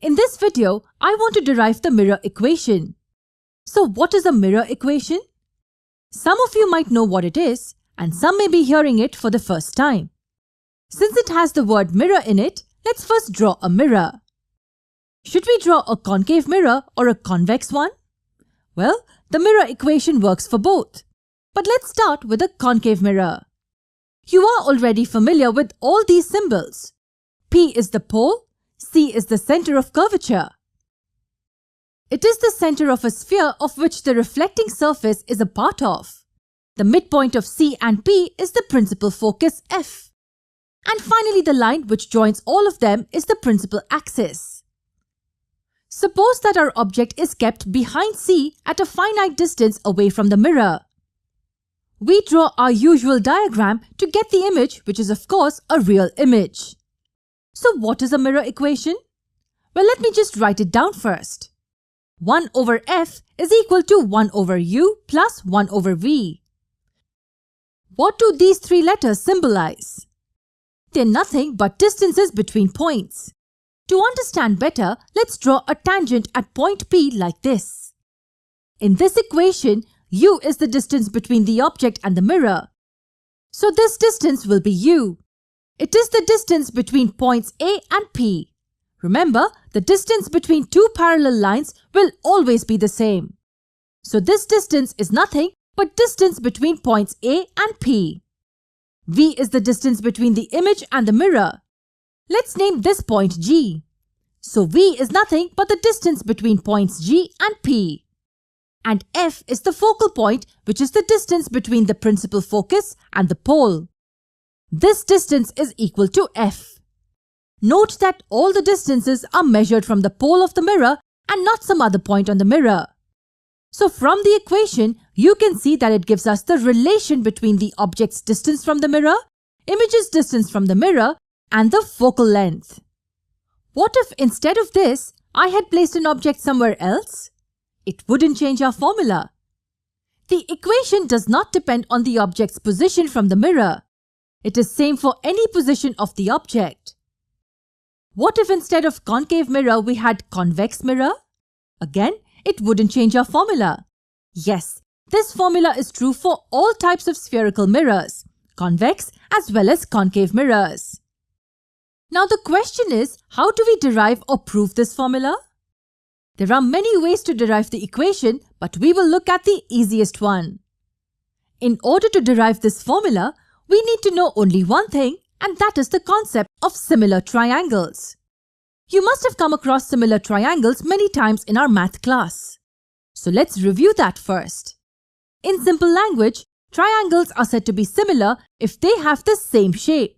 In this video, I want to derive the mirror equation. So what is a mirror equation? Some of you might know what it is, and some may be hearing it for the first time. Since it has the word mirror in it, let's first draw a mirror. Should we draw a concave mirror or a convex one? Well, the mirror equation works for both. But let's start with a concave mirror. You are already familiar with all these symbols. P is the pole, C is the center of curvature. It is the center of a sphere of which the reflecting surface is a part of. The midpoint of C and P is the principal focus F. And finally, the line which joins all of them is the principal axis. Suppose that our object is kept behind C at a finite distance away from the mirror. We draw our usual diagram to get the image, which is of course a real image. So what is a mirror equation? Well, let me just write it down first. 1 over F is equal to 1 over U plus 1 over V. What do these three letters symbolize? They're nothing but distances between points. To understand better, let's draw a tangent at point P like this. In this equation, U is the distance between the object and the mirror. So this distance will be U. It is the distance between points A and P. Remember, the distance between two parallel lines will always be the same. So this distance is nothing but distance between points A and P. V is the distance between the image and the mirror. Let's name this point G. So V is nothing but the distance between points G and P. And F is the focal point, which is the distance between the principal focus and the pole. This distance is equal to F. Note that all the distances are measured from the pole of the mirror and not some other point on the mirror. So from the equation, you can see that it gives us the relation between the object's distance from the mirror, image's distance from the mirror, and the focal length. What if instead of this, I had placed an object somewhere else? It wouldn't change our formula. The equation does not depend on the object's position from the mirror. It is same for any position of the object. What if instead of concave mirror we had convex mirror? Again, it wouldn't change our formula. Yes, this formula is true for all types of spherical mirrors, convex as well as concave mirrors. Now the question is, how do we derive or prove this formula? There are many ways to derive the equation, but we will look at the easiest one. In order to derive this formula, we need to know only one thing, and that is the concept of similar triangles. You must have come across similar triangles many times in our math class. So let's review that first. In simple language, triangles are said to be similar if they have the same shape.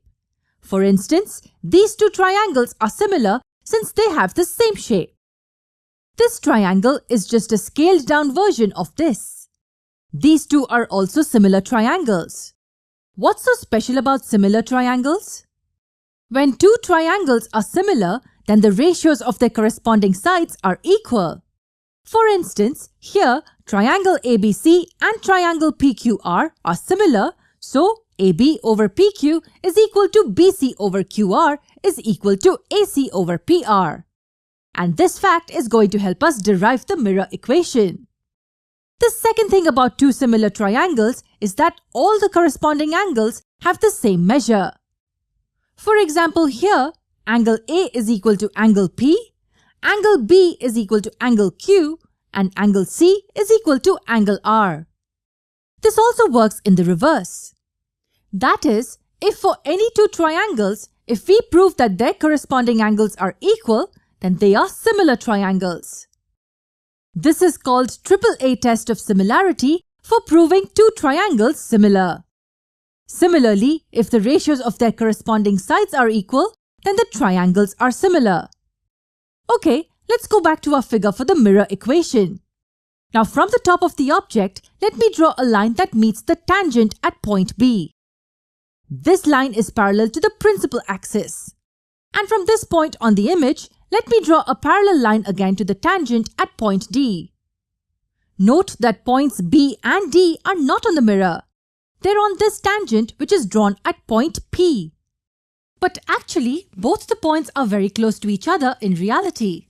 For instance, these two triangles are similar since they have the same shape. This triangle is just a scaled down version of this. These two are also similar triangles. What's so special about similar triangles? When two triangles are similar, then the ratios of their corresponding sides are equal. For instance, here triangle ABC and triangle PQR are similar, so AB over PQ is equal to BC over QR is equal to AC over PR. And this fact is going to help us derive the mirror equation. The second thing about two similar triangles is that all the corresponding angles have the same measure. For example, here, angle A is equal to angle P, angle B is equal to angle Q, and angle C is equal to angle R. This also works in the reverse. That is, if for any two triangles, if we prove that their corresponding angles are equal, then they are similar triangles. This is called AAA test of similarity for proving two triangles similar. Similarly, if the ratios of their corresponding sides are equal, then the triangles are similar. Okay, let's go back to our figure for the mirror equation. Now from the top of the object, let me draw a line that meets the tangent at point B. This line is parallel to the principal axis. And from this point on the image, let me draw a parallel line again to the tangent at point D. Note that points B and D are not on the mirror. They're on this tangent which is drawn at point P. But actually, both the points are very close to each other in reality.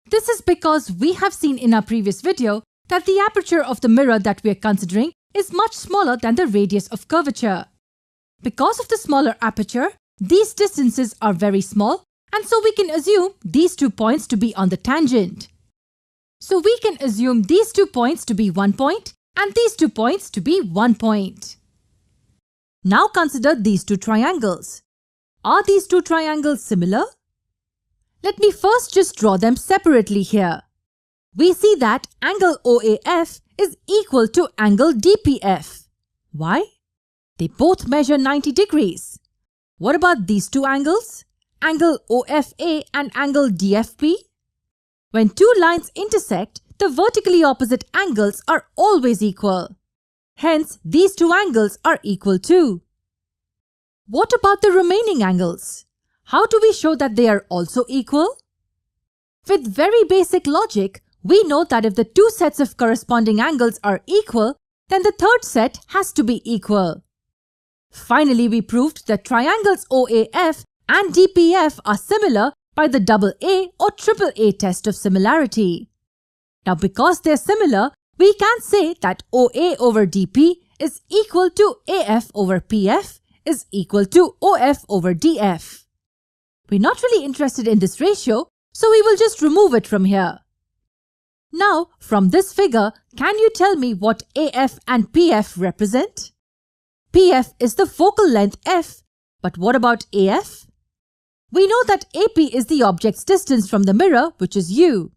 This is because we have seen in our previous video that the aperture of the mirror that we are considering is much smaller than the radius of curvature. Because of the smaller aperture, these distances are very small, and so we can assume these 2 points to be on the tangent. So we can assume these 2 points to be 1 point and these 2 points to be 1 point. Now consider these 2 triangles. Are these 2 triangles similar? Let me first just draw them separately here. We see that angle OAF is equal to angle DPF. Why? They both measure 90 degrees. What about these 2 angles? Angle OFA and angle DFB? When 2 lines intersect, the vertically opposite angles are always equal. Hence, these 2 angles are equal too. What about the remaining angles? How do we show that they are also equal? With very basic logic, we know that if the 2 sets of corresponding angles are equal, then the third set has to be equal. Finally, we proved that triangles OAF and DPF are similar by the AA or AAA test of similarity. Now, because they're similar, we can say that OA over DP is equal to AF over PF is equal to OF over DF. We're not really interested in this ratio, so we will just remove it from here. Now, from this figure, can you tell me what AF and PF represent? PF is the focal length f, but what about AF? We know that AP is the object's distance from the mirror, which is u.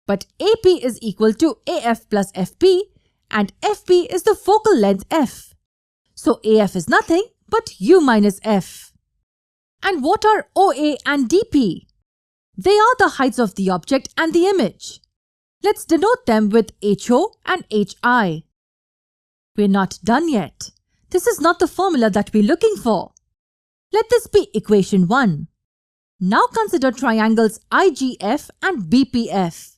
But AP is equal to AF plus FP, and FP is the focal length f. So AF is nothing but u minus f. And what are OA and DP? They are the heights of the object and the image. Let's denote them with HO and HI. We're not done yet. This is not the formula that we're looking for. Let this be equation 1. Now consider triangles IGF and BPF.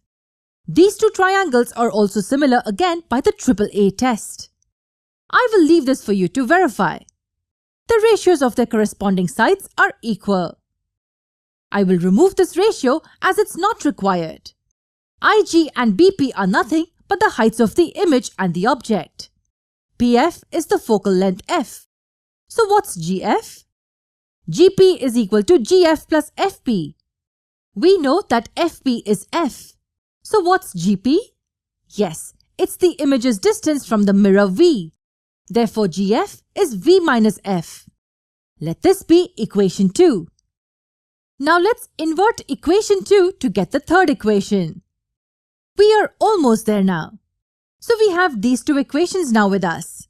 These 2 triangles are also similar again by the AAA test. I will leave this for you to verify. The ratios of their corresponding sides are equal. I will remove this ratio as it's not required. IG and BP are nothing but the heights of the image and the object. PF is the focal length f. So what's GF? GP is equal to GF plus FP. We know that FP is f. So what's GP? Yes, it's the image's distance from the mirror V. Therefore, GF is V minus f. Let this be equation 2. Now let's invert equation 2 to get the third equation. We are almost there now. So we have these 2 equations now with us.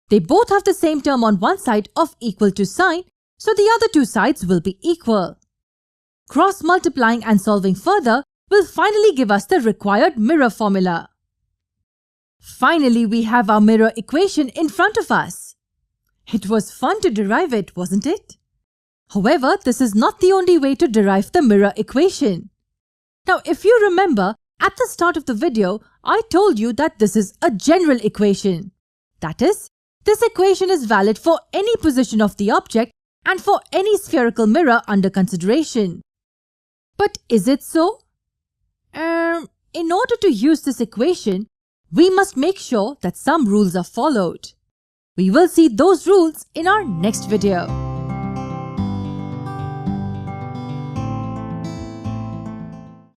They both have the same term on one side of equal to sign, so the other 2 sides will be equal. Cross-multiplying and solving further will finally give us the required mirror formula. Finally, we have our mirror equation in front of us. It was fun to derive it, wasn't it? However, this is not the only way to derive the mirror equation. Now, if you remember, at the start of the video, I told you that this is a general equation. That is, this equation is valid for any position of the object and for any spherical mirror under consideration. But is it so? In order to use this equation, we must make sure that some rules are followed. We will see those rules in our next video.